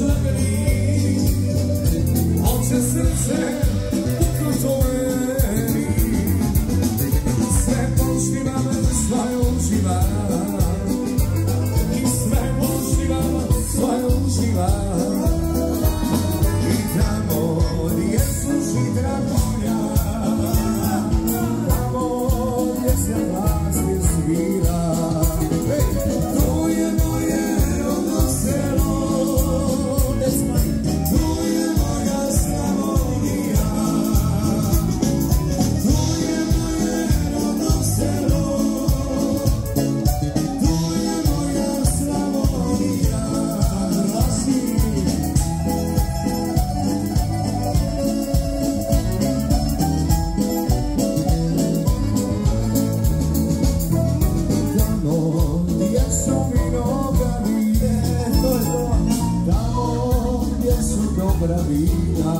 slepeni, oče srce ukrutoleni, sve poštivam, sve uživam, i sve poštivam, sve uživam, i tamo gdje suši dragonja, tamo gdje se glasni svira, tu je moje rodno selo, tu je moja Slavonija, tu je moje rodno selo, tu je moja Slavonija, glasi. Tamo gdje su vinogradi, tamo gdje su dobra vina,